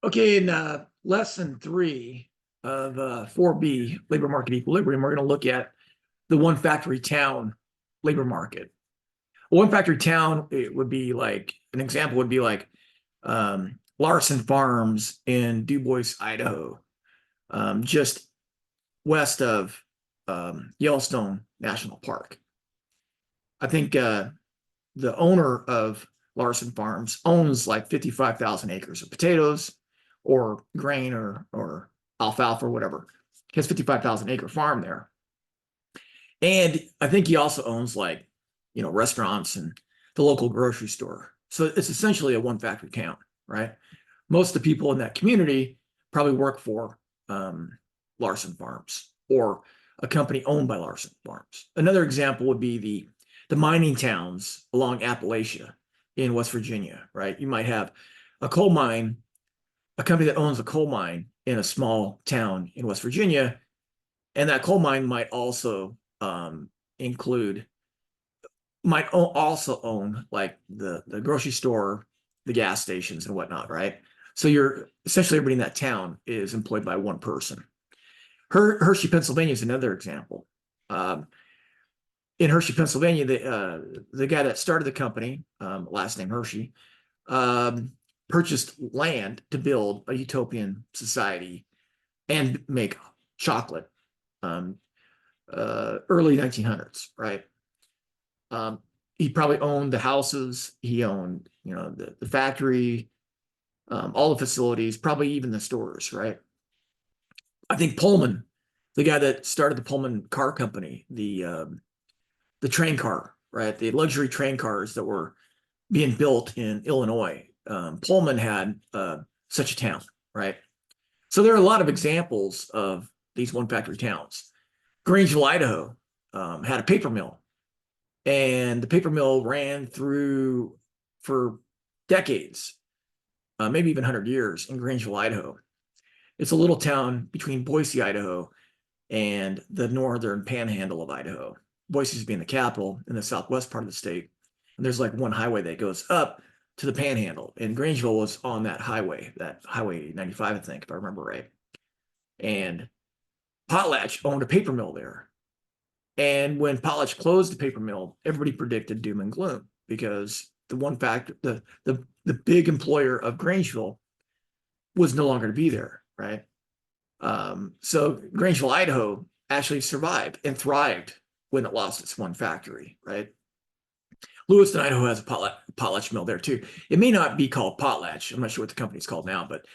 Okay, in lesson 3 of 4B, labor market equilibrium, we're going to look at the one factory town labor market. A one factory town, it would be like, an example would be like Larson Farms in Du Bois, Idaho, just west of Yellowstone National Park. I think the owner of Larson Farms owns like 55,000 acres of potatoes or grain or alfalfa or whatever. He has 55,000 acre farm there. And I think he also owns like, restaurants and the local grocery store. So it's essentially a one factory town, right? Most of the people in that community probably work for Larson Farms or a company owned by Larson Farms. Another example would be the mining towns along Appalachia in West Virginia, right? You might have a coal mine, a company that owns a coal mine in a small town in West Virginia, and that coal mine might also also own like the grocery store, the gas stations and whatnot, right? So you're essentially everybody in that town is employed by one person. Hershey, Pennsylvania is another example. In Hershey, Pennsylvania, the guy that started the company, last name Hershey, purchased land to build a utopian society and make chocolate. Early 1900s, right? He probably owned the houses. He owned, the factory, all the facilities, probably even the stores, right? I think Pullman, the guy that started the Pullman car company, the train car, right? The luxury train cars that were being built in Illinois. Pullman had such a town, right? So there are a lot of examples of these one factory towns. Grangeville, Idaho, had a paper mill, and the paper mill ran through for decades, maybe even 100 years in Grangeville, Idaho. It's a little town between Boise, Idaho, and the northern panhandle of Idaho. Boise's being the capital in the southwest part of the state. And there's like one highway that goes up to the panhandle. And Grangeville was on that highway 95, I think, if I remember right. And Potlatch owned a paper mill there. And when Potlatch closed the paper mill, everybody predicted doom and gloom because the big employer of Grangeville was no longer to be there, right? So Grangeville, Idaho actually survived and thrived when it lost its one factory, right? Lewiston, Idaho has a potlatch mill there too. It may not be called Potlatch. I'm not sure what the company's called now, but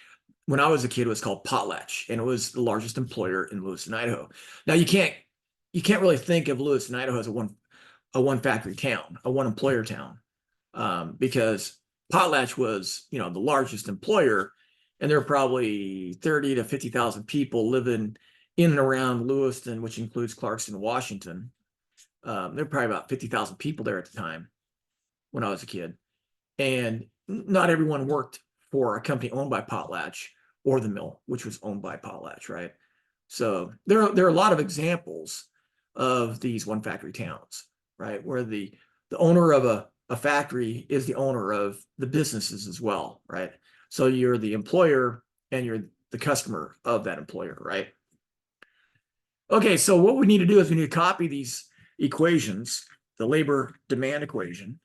when I was a kid, it was called Potlatch, and it was the largest employer in Lewiston, Idaho. Now you can't really think of Lewiston, Idaho as a one factory town, a one employer town, because Potlatch was, the largest employer, and there are probably 30 to 50,000 people living in and around Lewiston, which includes Clarkston, Washington. There were probably about 50,000 people there at the time when I was a kid. And not everyone worked for a company owned by Potlatch or the mill, which was owned by Potlatch, right? So there are a lot of examples of these one factory towns, right? Where the owner of a factory is the owner of the businesses as well, right? So you're the employer and you're the customer of that employer, right? Okay, so what we need to do is we need to copy these equations, the labor demand equation,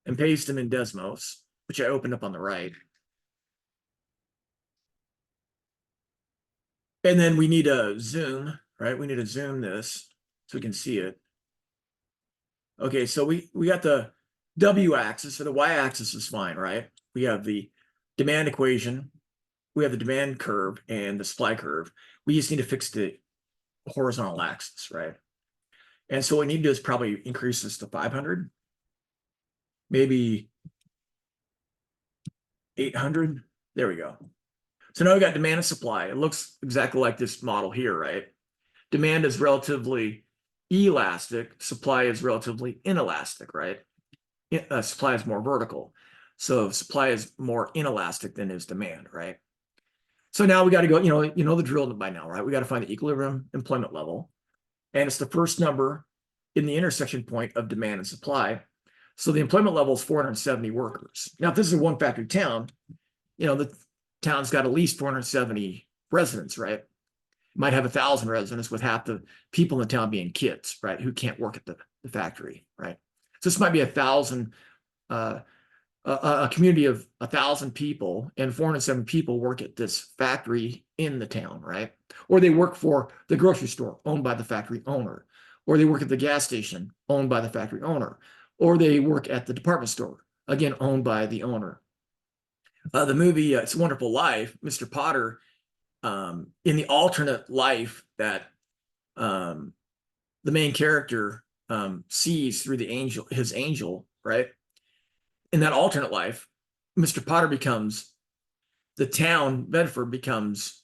and paste them in Desmos, which I opened up on the right. And then we need a zoom, right? We need to zoom this so we can see it. Okay, so we got the W-axis, so the Y-axis is fine, right? We have the demand equation, we have the demand curve and the supply curve. We just need to fix the horizontal axis, right? And so what we need to do is probably increase this to 500, maybe 800. There we go. So now we got demand and supply. It looks exactly like this model here, right? Demand is relatively elastic. Supply is relatively inelastic, right? Supply is more vertical. So supply is more inelastic than is demand, right? So now we got to go, the drill by now, right? We got to find the equilibrium employment level. And it's the first number in the intersection point of demand and supply. So the employment level is 470 workers. Now, if this is a one factory town, town's got at least 470 residents, right? Might have 1,000 residents with half the people in the town being kids, right? Who can't work at the factory, right? So this might be 1,000, a community of 1,000 people, and 407 people work at this factory in the town, right? Or they work for the grocery store owned by the factory owner, or they work at the gas station owned by the factory owner, or they work at the department store, again, owned by the owner. The movie It's a Wonderful Life, Mr. Potter, in the alternate life that the main character sees through his angel, right? In that alternate life, Mr. Potter becomes, the town, Bedford, becomes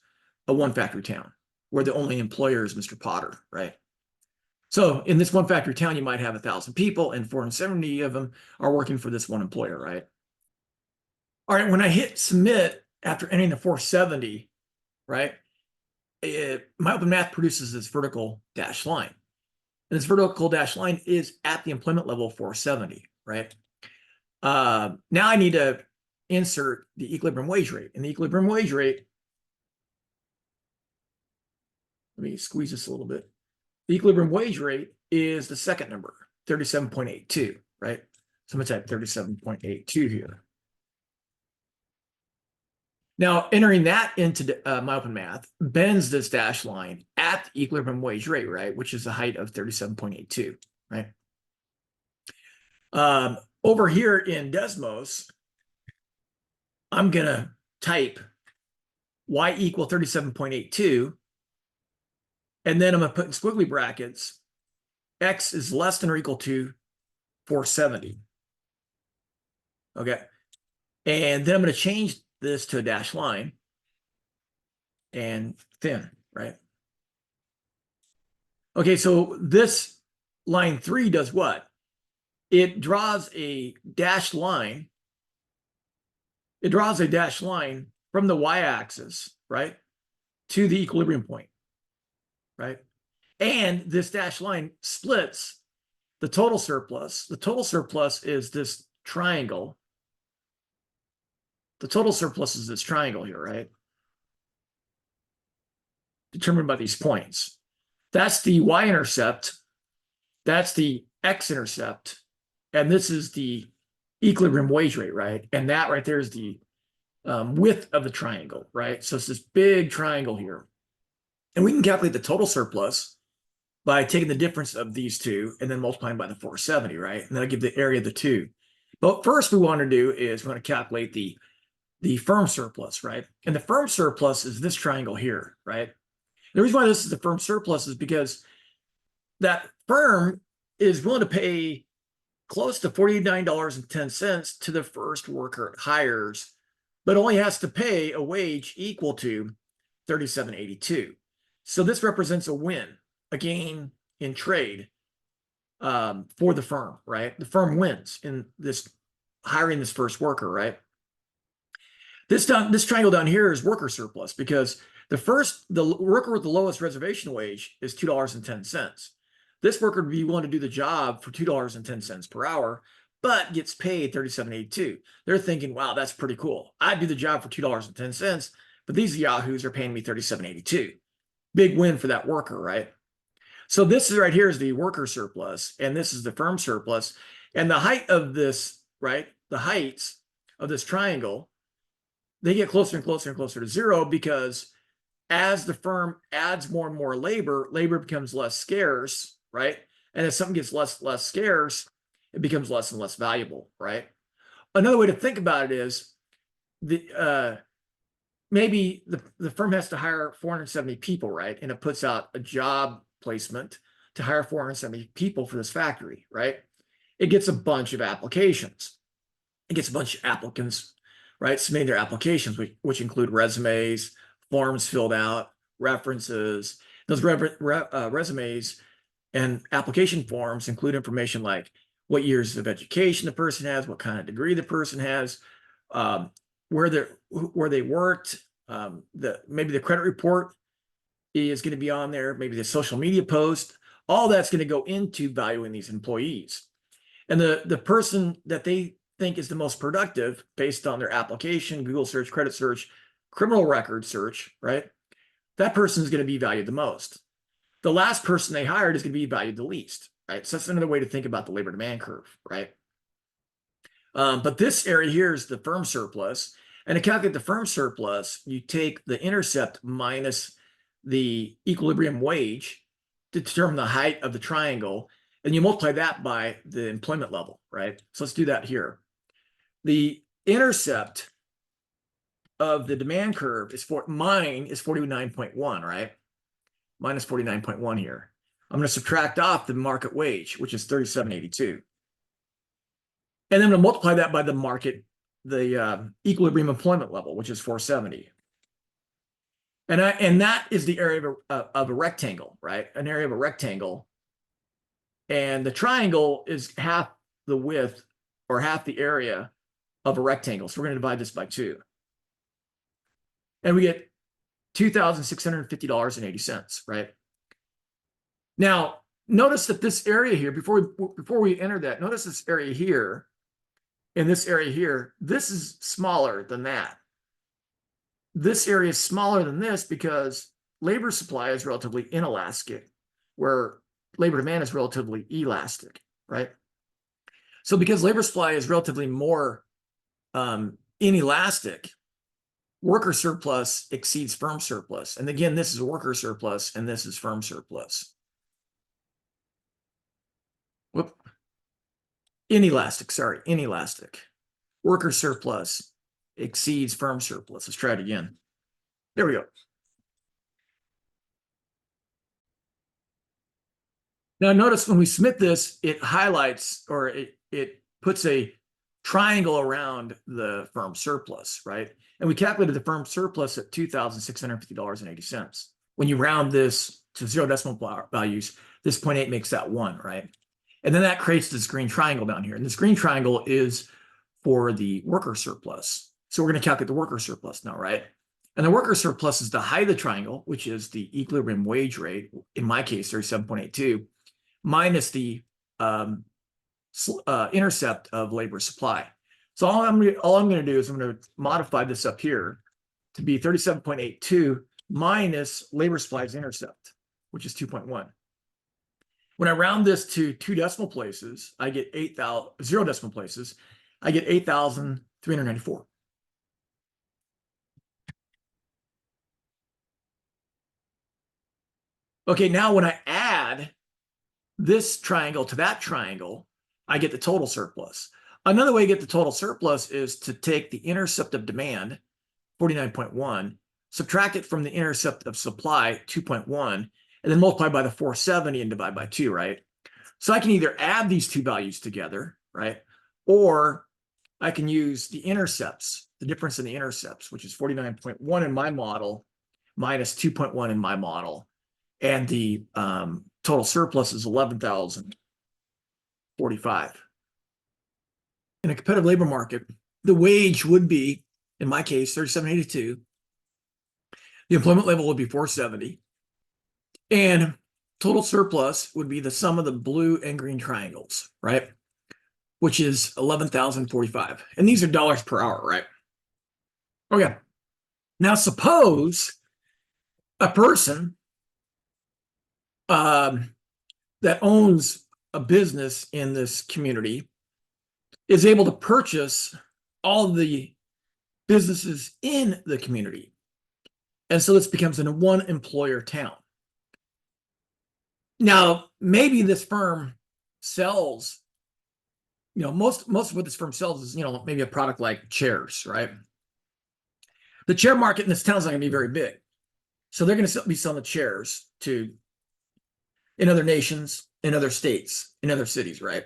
a one factory town where the only employer is Mr. Potter, right? So in this one factory town, you might have 1,000 people and 470 of them are working for this one employer, right? All right, when I hit submit after entering the 470, right, my open math produces this vertical dash line. And this vertical dash line is at the employment level 470, right? Now I need to insert the equilibrium wage rate. And the equilibrium wage rate, let me squeeze this a little bit. The equilibrium wage rate is the second number, 37.82, right? So I'm going to type 37.82 here. Now, entering that into my open math bends this dash line at the equilibrium wage rate, right? Which is the height of 37.82, right? Over here in Desmos, I'm going to type y equal 37.82, and then I'm going to put in squiggly brackets, x is less than or equal to 470. Okay. And then I'm going to change this to a dash line and thin, right? Okay, so this line 3 does what? It draws a dashed line. It draws a dashed line from the y-axis, right, to the equilibrium point, right? And this dashed line splits the total surplus. The total surplus is this triangle. The total surplus is this triangle here, right? Determined by these points. That's the y-intercept. That's the x-intercept. And this is the equilibrium wage rate, right? And that right there is the width of the triangle, right? So it's this big triangle here. And we can calculate the total surplus by taking the difference of these two and then multiplying by the 470, right? And that'll give the area of the two. But first we want to do is we want to calculate the firm surplus, right? And the firm surplus is this triangle here, right? The reason why this is the firm surplus is because that firm is willing to pay close to $49.10 to the first worker it hires, but only has to pay a wage equal to $37.82. So this represents a win, a gain in trade for the firm, right? The firm wins in this hiring this first worker, right? This triangle down here is worker surplus because the worker with the lowest reservation wage is $2.10. This worker would be willing to do the job for $2.10 per hour, but gets paid $37.82. They're thinking, wow, that's pretty cool. I'd do the job for $2.10, but these yahoos are paying me $37.82. Big win for that worker, right? So this is right here is the worker surplus, and this is the firm surplus. And the height of this, right, the heights of this triangle, they get closer and closer and closer to zero because as the firm adds more and more labor, labor becomes less scarce, right? And as something gets less scarce, it becomes less and less valuable, right? Another way to think about it is maybe the firm has to hire 470 people, right? And it puts out a job placement to hire 470 people for this factory, right? It gets a bunch of applications. It gets a bunch of applicants, right, submitting their applications, which include resumes, forms filled out, references. Those resumes and application forms include information like what years of education the person has, what kind of degree the person has, where they worked, maybe the credit report is going to be on there, maybe the social media post. All that's going to go into valuing these employees. And the person that they think is the most productive based on their application, Google search, credit search, criminal record search, right? That person is going to be valued the most. The last person they hired is going to be valued the least, right? So that's another way to think about the labor demand curve, right? But this area here is the firm surplus. And to calculate the firm surplus, you take the intercept minus the equilibrium wage to determine the height of the triangle, and you multiply that by the employment level, right? So let's do that here. The intercept of the demand curve is mine is 49.1, right? Minus 49.1 here. I'm going to subtract off the market wage, which is 37.82. And then I'm going to multiply that by the equilibrium employment level, which is 470. And that is the area of a rectangle, right? An area of a rectangle. And the triangle is half the width or half the area of a rectangle. So we're going to divide this by 2. And we get $2,650.80, right? Now, notice that this area here, before we enter that, notice this area here and this area here, this is smaller than that. This area is smaller than this because labor supply is relatively inelastic, where labor demand is relatively elastic, right? So because labor supply is relatively more inelastic, worker surplus exceeds firm surplus. And again, this is worker surplus and this is firm surplus. Whoop. Inelastic, sorry, inelastic. Worker surplus exceeds firm surplus. Let's try it again. There we go. Now notice when we submit this, it highlights or it puts a triangle around the firm surplus, right? And we calculated the firm surplus at $2,650.80. When you round this to 0 decimal values, this 0.8 makes that 1, right? And then that creates this green triangle down here. And this green triangle is for the worker surplus. So we're going to calculate the worker surplus now, right? And the worker surplus is the height of the triangle, which is the equilibrium wage rate, in my case, 37.82, minus the intercept of labor supply. So all I'm going to do is I'm going to modify this up here to be 37.82 minus labor supply's intercept, which is 2.1. When I round this to 2 decimal places, I get 8,000, 0 decimal places, I get 8,394. Okay, now when I add this triangle to that triangle, I get the total surplus. Another way to get the total surplus is to take the intercept of demand, 49.1, subtract it from the intercept of supply, 2.1, and then multiply by the 470 and divide by 2, right? So I can either add these two values together, right? Or I can use the intercepts, the difference in the intercepts, which is 49.1 in my model minus 2.1 in my model. And the total surplus is 11,045. In a competitive labor market, the wage would be, in my case, 37.82. The employment level would be 470. And total surplus would be the sum of the blue and green triangles, right? Which is 11,045. And these are dollars per hour, right? Okay. Now suppose a person that owns a business in this community is able to purchase all the businesses in the community. And so this becomes a one employer town. Now, maybe this firm sells, most of what this firm sells is, maybe a product like chairs, right? The chair market in this town is not going to be very big. So they're going to be selling the chairs in other nations, in other states, in other cities, right?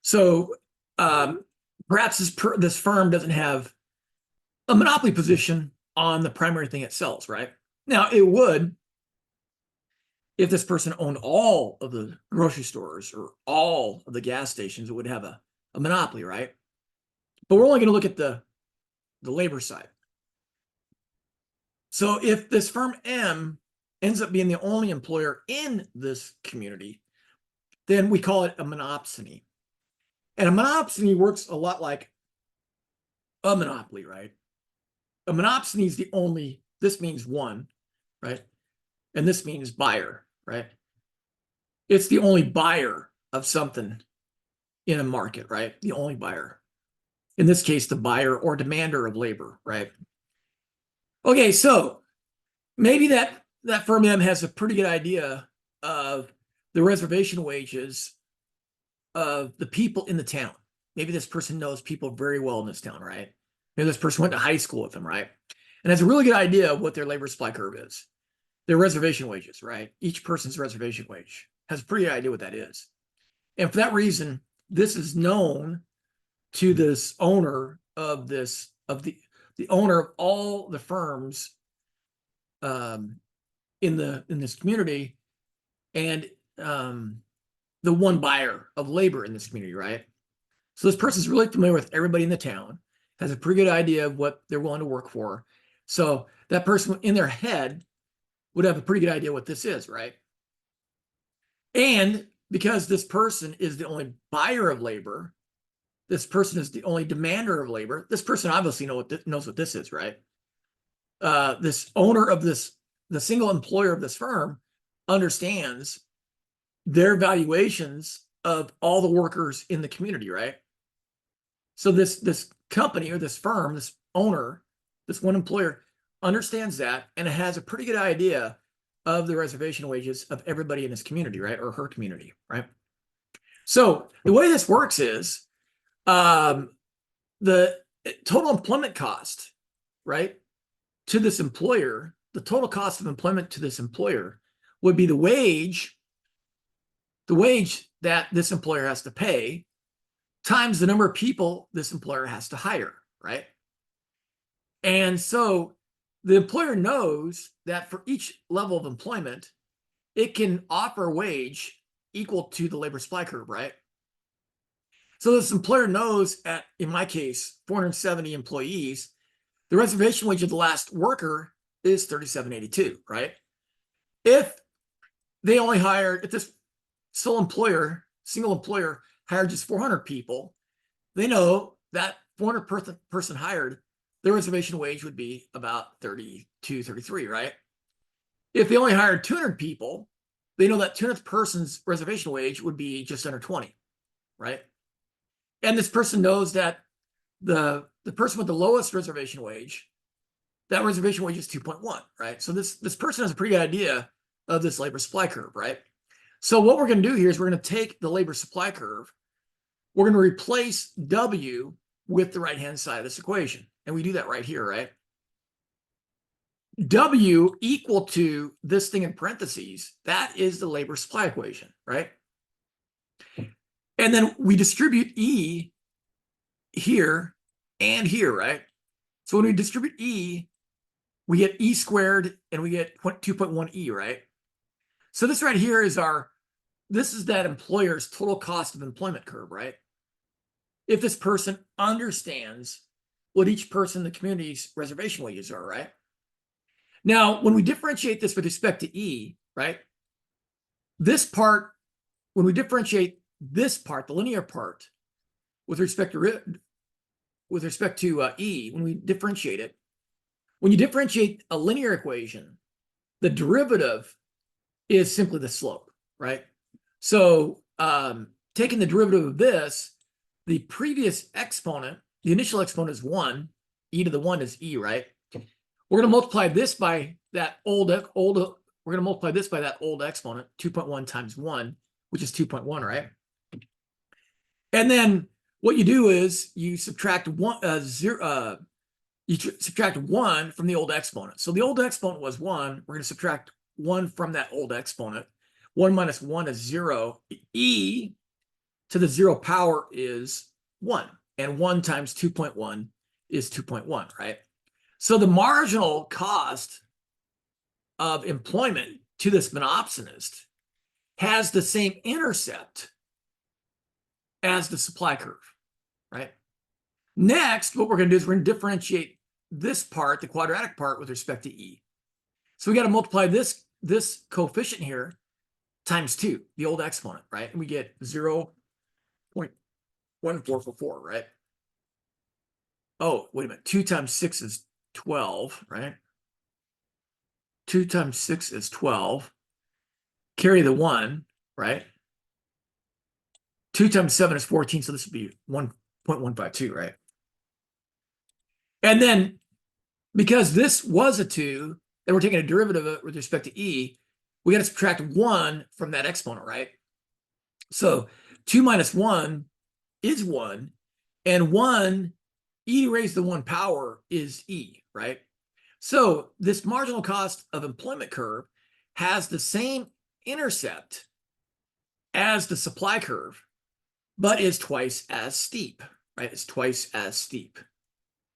So perhaps this firm doesn't have a monopoly position on the primary thing it sells, right? Now, it would if this person owned all of the grocery stores or all of the gas stations. It would have a monopoly, right? But we're only going to look at the labor side. So if this firm M ends up being the only employer in this community, then we call it a monopsony. And a monopsony works a lot like a monopoly, right? a monopsony is this means one, right? And this means buyer, right? It's the only buyer of something in a market, right? The only buyer. In this case, the buyer or demander of labor, right? Okay, so maybe that firm M has a pretty good idea of the reservation wages of the people in the town. Maybe this person knows people very well in this town, right? Maybe this person went to high school with them, right? And has a really good idea of what their labor supply curve is. Their reservation wages, right? Each person's reservation wage has a pretty good idea what that is. And for that reason, this is known to this owner of this, the owner of all the firms in this community, and the one buyer of labor in this community, right? So this person's really familiar with everybody in the town, has a pretty good idea of what they're willing to work for. So that person in their head would have a pretty good idea what this is, right? And because this person is the only buyer of labor, this person is the only demander of labor, this person obviously knows what this is, right? This owner of the single employer of this firm understands their valuations of all the workers in the community, right? So this company or this firm, this owner, this one employer understands that, and it has a pretty good idea of the reservation wages of everybody in this community, right? Or her community, right? So the way this works is the total employment cost, right, to this employer, the total cost of employment to this employer would be the wage that this employer has to pay times the number of people this employer has to hire, right? And so the employer knows that for each level of employment, it can offer a wage equal to the labor supply curve, right? So this employer knows in my case, 470 employees, the reservation wage of the last worker is $37.82, right? If this single employer hired just 400 people, they know that 400 person hired, their reservation wage would be about 32, 33, right? If they only hired 200 people, they know that 200th person's reservation wage would be just under 20, right? And this person knows that the person with the lowest reservation wage, that reservation wage is 2.1, right? So this person has a pretty good idea of this labor supply curve, right? So what we're going to do here is we're going to take the labor supply curve, we're going to replace W with the right-hand side of this equation. And we do that right here, right? W equal to this thing in parentheses, that is the labor supply equation, right? And then we distribute E here and here, right? So when we distribute E, we get E squared and we get 2.1 E, right? So this right here is this is that employer's total cost of employment curve, right? If this person understands what each person in the community's reservation wages are, right? Now, when we differentiate this with respect to E, right? This part, when we differentiate this part, the linear part, with respect to E, when we differentiate it, when you differentiate a linear equation, the derivative is simply the slope, right? So taking the derivative of this, the previous exponent, the initial exponent is 1, e to the 1 is E, right? We're going to multiply this by that old exponent, 2.1 times 1, which is 2.1, right? And then what you do is you subtract subtract 1 from the old exponent. So the old exponent was 1. We're going to subtract 1 from that old exponent. 1 minus 1 is 0. E to the 0 power is 1. And 1 times 2.1 is 2.1, right? So the marginal cost of employment to this monopsonist has the same intercept as the supply curve, right? Next, what we're going to do is we're going to differentiate this part, the quadratic part, with respect to E. So we got to multiply this coefficient here times 2, the old exponent, right? And we get 0.1444, right? Oh, wait a minute. 2 times 6 is 12, right? 2 times 6 is 12. Carry the 1, right? 2 times 7 is 14, so this would be 1.152, right? And then, because this was a 2, and we're taking a derivative of it with respect to e, we got to subtract 1 from that exponent, right? So 2 minus 1 is 1, and 1, e raised to the 1 power is e, right? So this marginal cost of employment curve has the same intercept as the supply curve, but is twice as steep, right? It's twice as steep.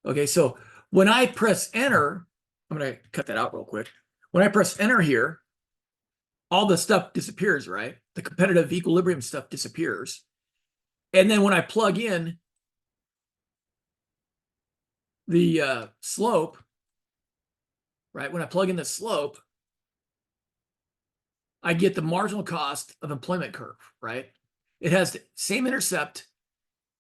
Okay, so when I press enter, I'm going to cut that out real quick. When I press enter here, all the stuff disappears, right? The competitive equilibrium stuff disappears. And then when I plug in the slope, right? When I plug in the slope, I get the marginal cost of employment curve, right? It has the same intercept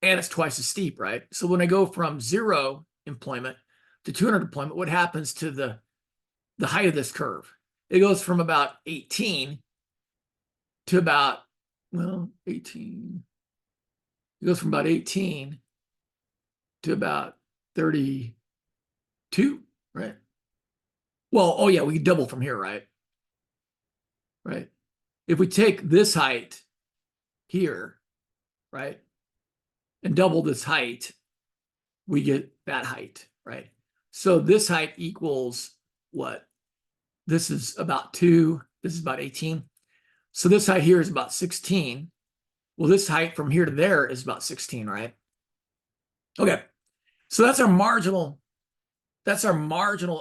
and it's twice as steep, right? So when I go from 0 employment to 200 employment, what happens to the height of this curve? It goes from about 18 to about, well, 18. It goes from about 18 to about 32, right? Well, oh yeah, we can double from here, right? Right. If we take this height here, right, and double this height, we get that height, right? So this height equals what? This is about 2. This is about 18. So this height here is about 16. Well, this height from here to there is about 16, right? Okay. So that's our marginal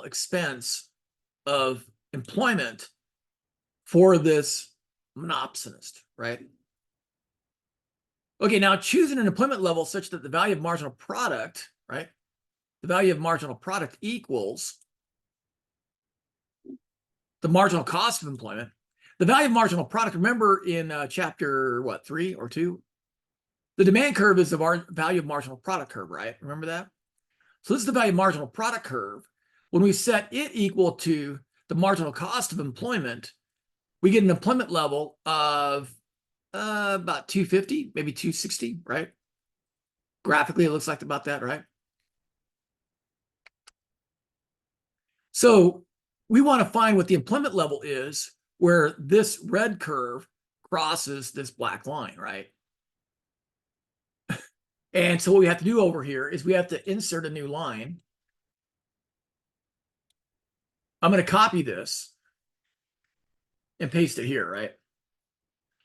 expense of employment for this monopsonist, right? Okay, now choosing an employment level such that the value of marginal product, right? The value of marginal product equals the marginal cost of employment. The value of marginal product, remember in chapter, 3 or 2? The demand curve is the value of marginal product curve, right? Remember that? So this is the value of marginal product curve. When we set it equal to the marginal cost of employment, we get an employment level of about 250, maybe 260, right? Graphically, it looks like about that, right? So we want to find what the employment level is where this red curve crosses this black line, right? And so what we have to do over here is we have to insert a new line. I'm going to copy this and paste it here, right?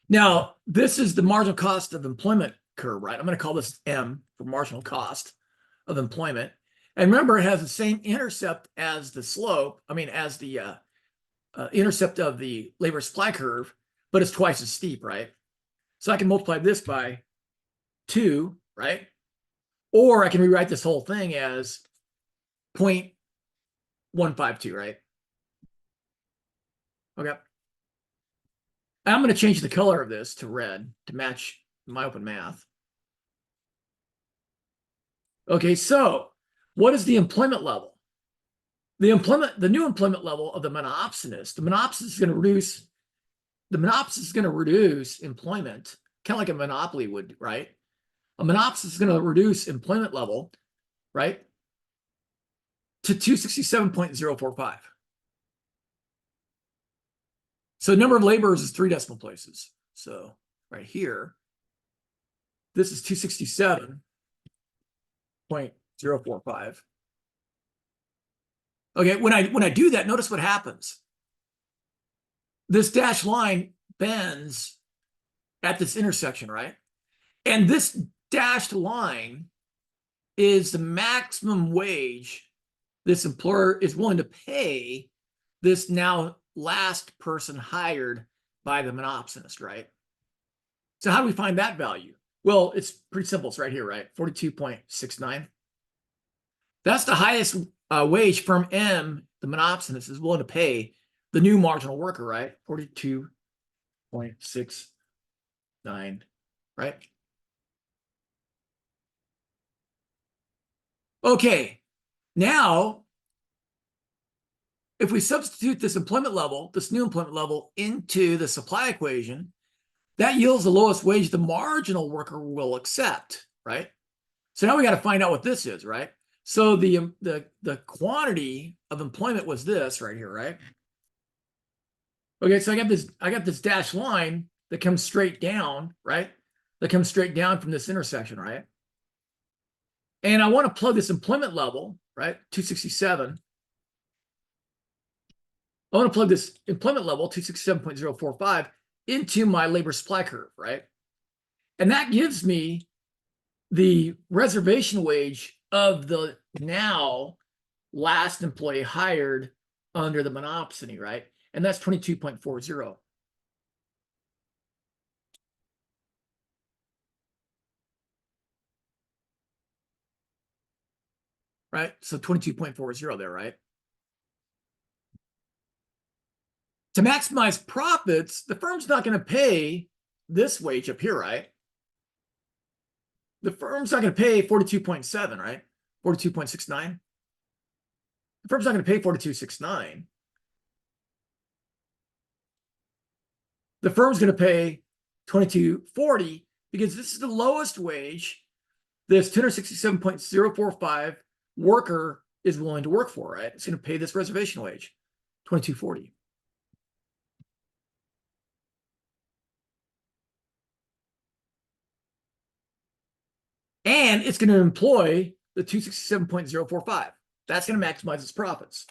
Now, this is the marginal cost of employment curve, right? I'm going to call this M for marginal cost of employment. And remember, it has the same intercept as the slope, as the intercept of the labor supply curve, but it's twice as steep, right? So I can multiply this by 2, right? Or I can rewrite this whole thing as 0.152, right? Okay. I'm going to change the color of this to red to match my open math. Okay, so what is the employment level? The new employment level of the monopsonist. The monopsonist is going to reduce employment, kind of like a monopoly would, right? A monopsonist is going to reduce employment level, right, to 267.045. So number of laborers is 3 decimal places. So right here, this is 267.045. Okay, when I do that, notice what happens. This dashed line bends at this intersection, right? And this dashed line is the maximum wage this employer is willing to pay this now last person hired by the monopsonist, right? So how do we find that value? Well, it's pretty simple. It's right here, right? 42.69. That's the highest wage firm M, the monopsonist, is willing to pay the new marginal worker, right? 42.69, right? Okay, now if we substitute this employment level, this new employment level, into the supply equation, that yields the lowest wage the marginal worker will accept, right? So now we got to find out what this is, right? So the quantity of employment was this right here, right? Okay, so I got this dashed line that comes straight down, right? That comes straight down from this intersection, right? And I want to plug this employment level, right? 267. I want to plug this employment level, 267.045, into my labor supply curve, right? And that gives me the reservation wage of the now last employee hired under the monopsony, right? And that's 22.40. Right? So 22.40 there, right? To maximize profits, the firm's not going to pay this wage up here, right? The firm's not going to pay 42.7, right? 42.69. The firm's not going to pay 42.69. The firm's going to pay 22.40 because this is the lowest wage this 267.045 worker is willing to work for, right? It's going to pay this reservation wage, 22.40. And it's going to employ the 267.045. That's going to maximize its profits.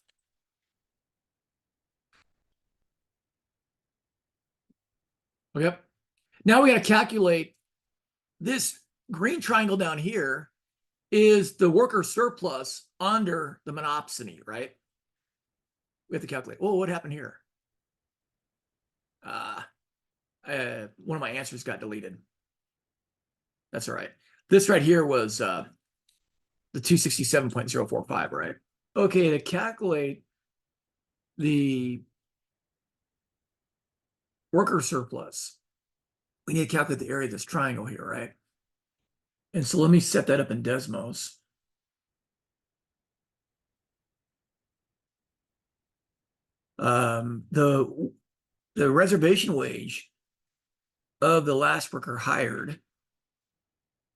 Okay. Now we got to calculate this green triangle down here is the worker surplus under the monopsony, right? We have to calculate. Oh, what happened here? One of my answers got deleted. That's all right. This right here was the 267.045, right? Okay, to calculate the worker surplus, we need to calculate the area of this triangle here, right? And so let me set that up in Desmos. The reservation wage of the last worker hired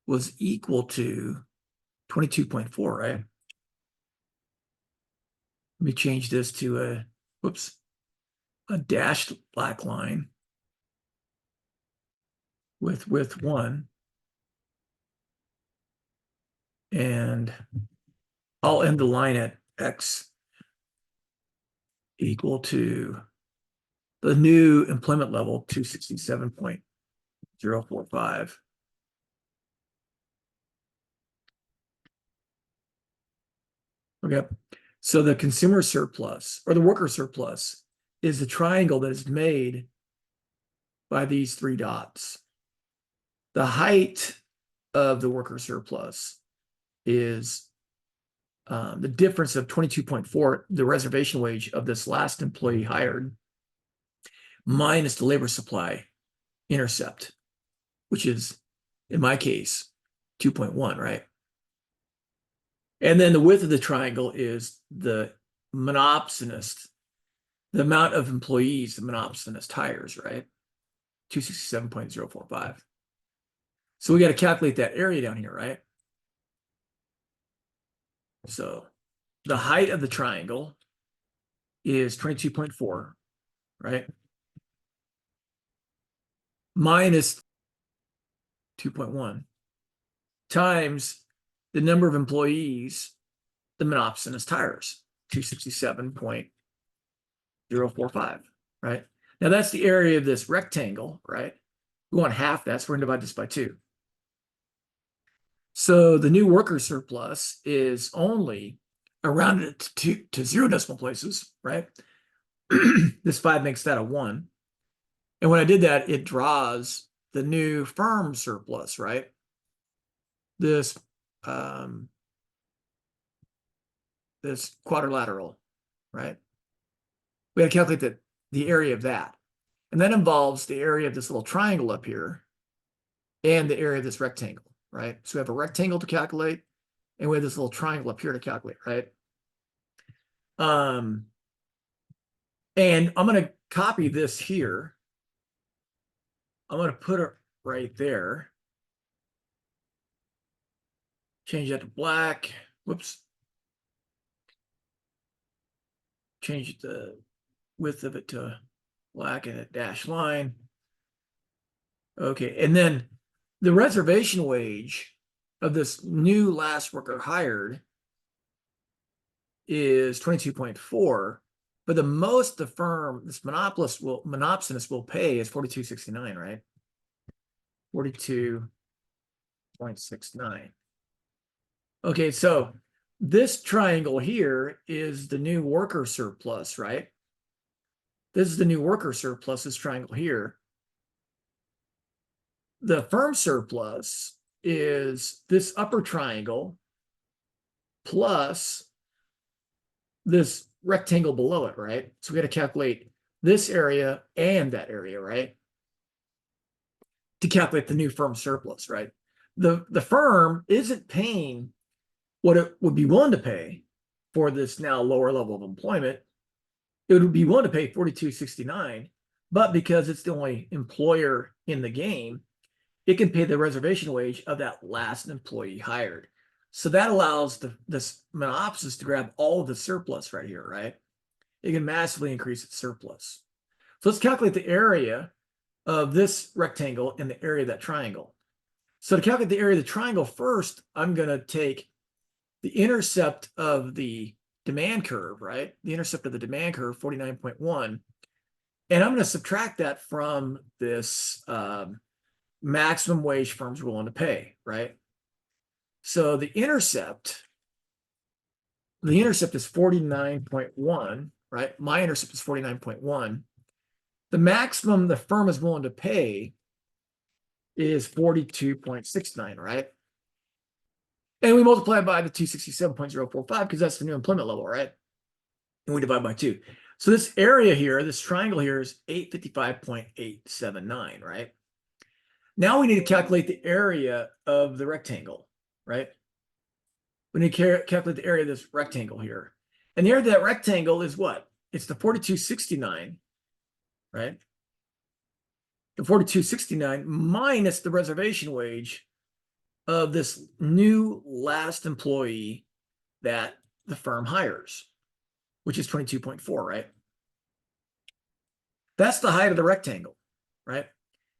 was equal to 22.4, right? Let me change this to a dashed black line with width 1. And I'll end the line at X equal to the new employment level, 267.045. Okay, so the consumer surplus or the worker surplus is the triangle that is made by these 3 dots. The height of the worker surplus is the difference of 22.4, the reservation wage of this last employee hired, minus the labor supply intercept, which is, in my case, 2.1, right? And then the width of the triangle is the monopsonist, the amount of employees the monopsonist hires, right? 267.045. So we got to calculate that area down here, right? So the height of the triangle is 22.4, right? Minus 2.1 times the number of employees the monopsonist hires, 267.045, right? Now that's the area of this rectangle, right? We want half that, so we're going to divide this by 2. So the new worker surplus is only around it to 0 decimal places, right? This 5 makes that a 1. And when I did that, it draws the new firm surplus, right? This this quadrilateral, right? We got to calculate the area of that. And that involves the area of this little triangle up here and the area of this rectangle, right? So we have a rectangle to calculate, and we have this little triangle up here to calculate, right? And I'm going to copy this here. I'm going to put it right there. Change that to black. Whoops. Change the width of it to black and a dashed line. Okay, and then the reservation wage of this new last worker hired is 22.4, but the most the firm, this monopsonist will pay is 42.69, right? 42.69. Okay, so this triangle here is the new worker surplus, right? This is the new worker surplus, this triangle here. The firm surplus is this upper triangle plus this rectangle below it, right? So we got to calculate this area and that area, right? To calculate the new firm surplus, right? The firm isn't paying what it would be willing to pay for this now lower level of employment. It would be willing to pay 42.69, but because it's the only employer in the game, it can pay the reservation wage of that last employee hired. So that allows this monopsonist to grab all of the surplus right here, right? It can massively increase its surplus. So let's calculate the area of this rectangle and the area of that triangle. So to calculate the area of the triangle first, I'm going to take the intercept of the demand curve, right? The intercept of the demand curve, 49.1. And I'm going to subtract that from this maximum wage firms are willing to pay, right? So the intercept is 49.1, right? My intercept is 49.1. The maximum the firm is willing to pay is 42.69, right? And we multiply by the 267.045 because that's the new employment level, right? And we divide by 2. So this area here, this triangle here is 855.879, right? Now we need to calculate the area of the rectangle, right? We need to calculate the area of this rectangle here. And the area of that rectangle is what? It's the 42.69, right? The 42.69 minus the reservation wage of this new last employee that the firm hires, which is 22.4, right? That's the height of the rectangle, right?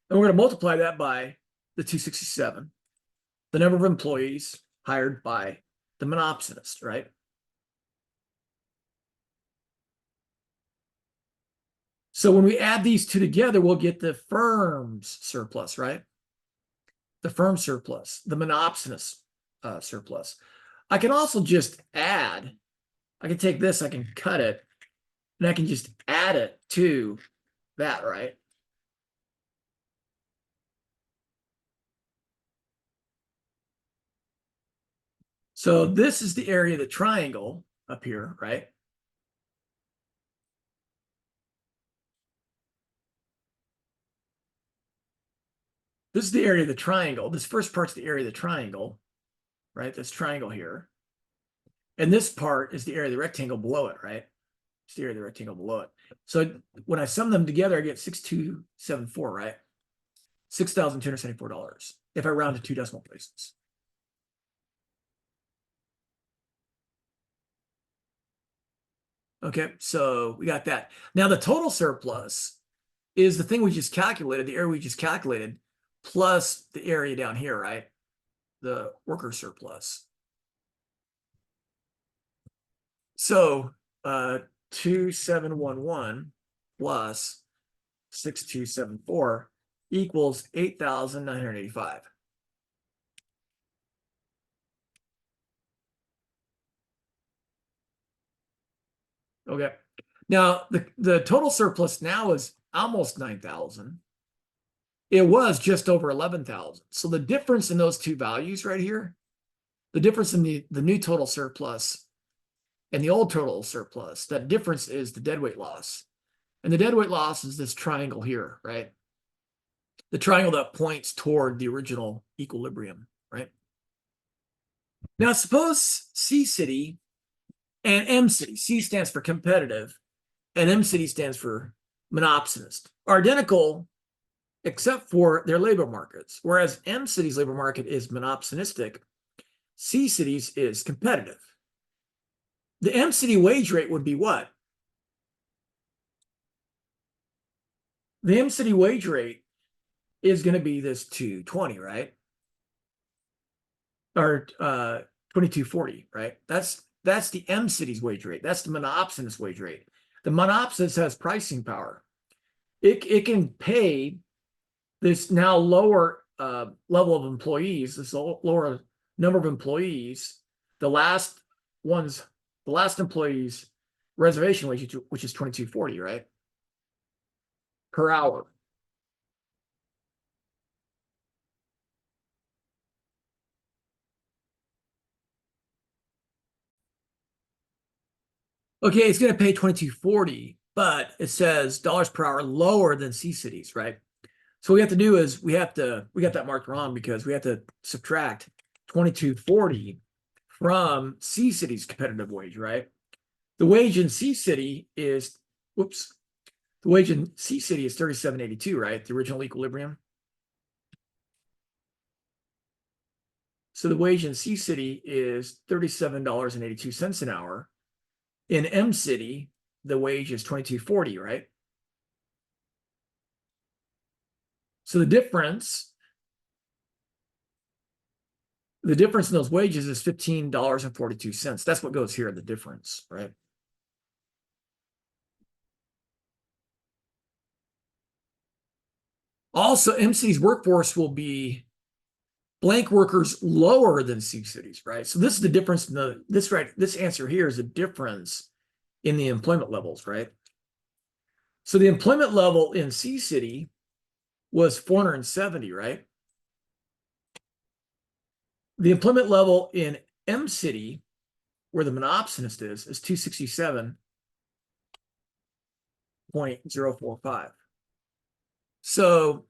And we're going to multiply that by the 267, the number of employees hired by the monopsonist, right? So when we add these two together, we'll get the firm's surplus, right? The firm surplus, the monopsonist surplus. I can also just add, I can take this, I can cut it, and I can just add it to that, right? So this is the area of the triangle up here, right? This is the area of the triangle. This first part's the area of the triangle, right? This triangle here. And this part is the area of the rectangle below it, right? It's the area of the rectangle below it. So when I sum them together, I get 6,274, right? $6,274 if I round to 2 decimal places. Okay, so we got that. Now the total surplus is the thing we just calculated, the area we just calculated, plus the area down here, right? The worker surplus. So 2711 plus 6274 equals 8,985. Okay. Now the total surplus now is almost 9,000. It was just over 11,000. So the difference in those two values right here, the difference in the new total surplus and the old total surplus, that difference is the deadweight loss. And the deadweight loss is this triangle here, right? The triangle that points toward the original equilibrium, right? Now suppose C city and M city, C stands for competitive, and M-City stands for monopsonist, are identical except for their labor markets. Whereas M-City's labor market is monopsonistic, C-City's is competitive. The M-City wage rate would be what? The M-City wage rate is going to be this 220, right? Or 2240, right? That's the M-City's wage rate. That's the monopsonist wage rate. The monopsonist has pricing power. It can pay this now lower level of employees, this lower number of employees, the last employee's reservation wage, which is 2240, right? Per hour. Okay, it's going to pay 2240, but it says dollars per hour lower than C-Cities, right? So what we have to do is we got that marked wrong because we have to subtract 2240 from C-City's competitive wage, right? The wage in C-City is, the wage in C-City is 37.82, right? The original equilibrium. So the wage in C-City is $37.82 an hour. In M-City, the wage is 2240, right? So the difference in those wages is $15.42. That's what goes here, the difference, right? Also, M-City's workforce will be blank workers lower than C-Cities, right? So this is the difference in this answer here is a difference in the employment levels, right? So the employment level in C-City was 470, right? The employment level in M-City, where the monopsonist is 267.045. So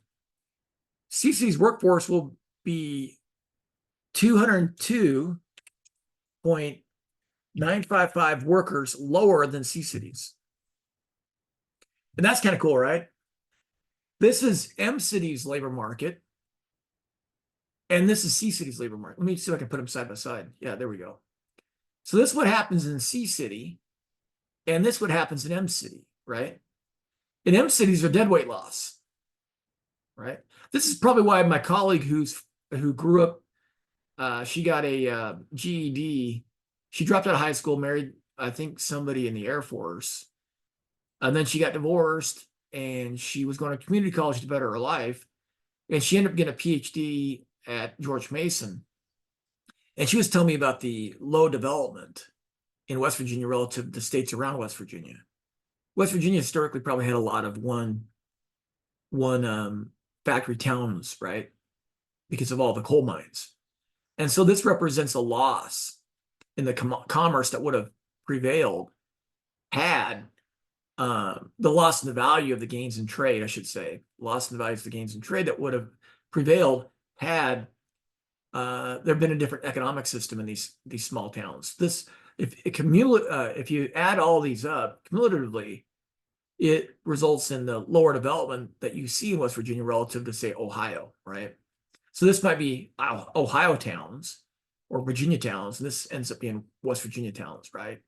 C-City's workforce will be 202.955 workers lower than C-Cities. And that's kind of cool, right? This is M-City's labor market, and this is C-City's labor market. Let me see if I can put them side by side. Yeah, there we go. So this is what happens in C-City, and this is what happens in M-City, right? In M-Cities are dead weight loss, right? This is probably why my colleague who grew up, she got a GED. She dropped out of high school, married, I think, somebody in the Air Force. And then she got divorced, and she was going to community college to better her life. And she ended up getting a PhD at George Mason. And she was telling me about the low development in West Virginia relative to states around West Virginia. West Virginia historically probably had a lot of one factory towns, right? Because of all the coal mines. And so this represents a loss in the commerce that would have prevailed had the loss in the value of the gains in trade, I should say, loss in the value of the gains in trade that would have prevailed had there been a different economic system in these small towns. If you add all these up cumulatively, it results in the lower development that you see in West Virginia relative to, say, Ohio, right? So this might be Ohio towns or Virginia towns, and this ends up being West Virginia towns, right?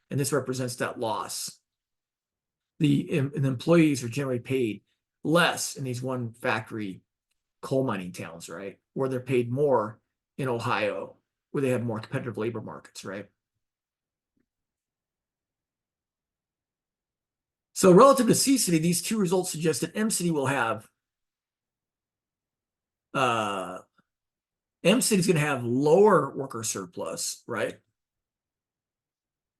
And this represents that loss. The employees are generally paid less in these one factory coal mining towns, right? Where they're paid more in Ohio, where they have more competitive labor markets, right? So relative to C-City, these two results suggest that M-City will have M-City is going to have lower worker surplus, right?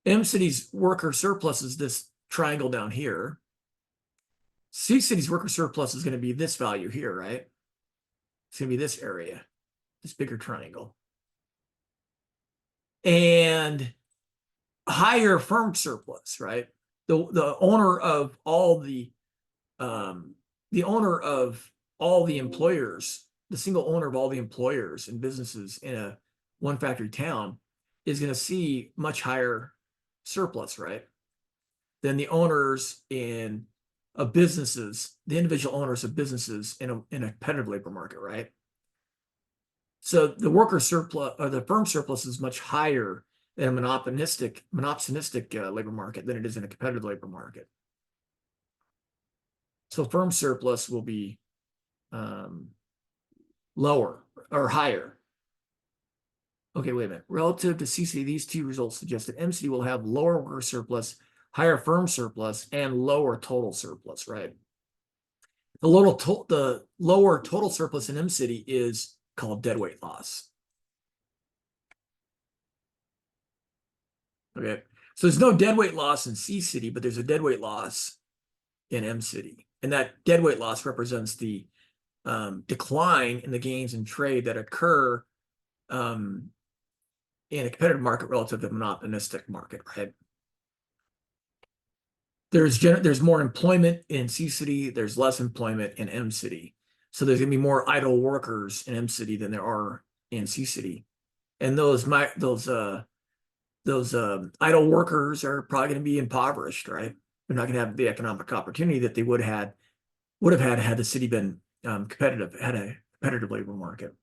M-City's worker surplus is this triangle down here. C-City's worker surplus is going to be this value here, right? It's going to be this area, this bigger triangle. And higher firm surplus, right? The owner of all the employers, the single owner of all the employers and businesses in a one factory town is going to see much higher surplus, right? than the owners of businesses, the individual owners of businesses in a competitive labor market, right? So the worker surplus or the firm surplus is much higher in a monopsonic labor market than it is in a competitive labor market. So firm surplus will be lower or higher. Okay, wait a minute. Relative to CC, these two results suggest that MCD will have lower worker surplus, higher firm surplus, and lower total surplus, right? The lower total surplus in MCD is called deadweight loss. Okay, so there's no deadweight loss in C city, but there's a deadweight loss in M city, and that deadweight loss represents the decline in the gains in trade that occur in a competitive market relative to the monopolistic market, right? There's more employment in C city, there's less employment in M city. So there's gonna be more idle workers in M city than there are in C city. And those idle workers are probably going to be impoverished, right? They're not going to have the economic opportunity that they would have had the city been competitive, had a competitive labor market.